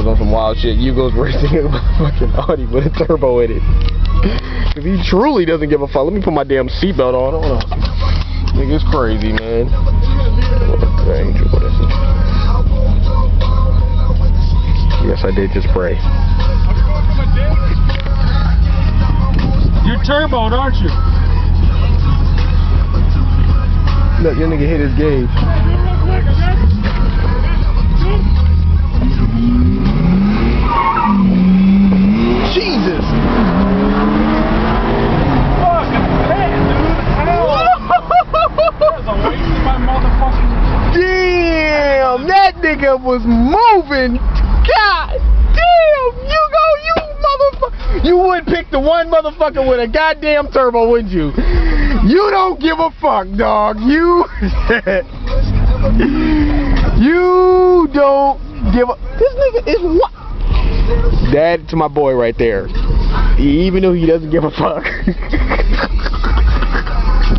Yugo's on some wild shit. Yugo's racing a fucking Audi with a turbo in it. Cause he truly doesn't give a fuck. Let me put my damn seatbelt on. Hold on. Nigga's crazy, man. Angel, what is it? Yes, I did just pray. You're turboed, aren't you? Look, your nigga hit his gauge. Jesus! Fucking man, dude. Hell. There's a waste of my motherfucking... Damn! That nigga was moving! God damn! Yugo, you motherfucker! You would pick the one motherfucker with a goddamn turbo, wouldn't you? You don't give a fuck, dog. You... You don't give a... This nigga is what? Dad to my boy right there. Even though he doesn't give a fuck.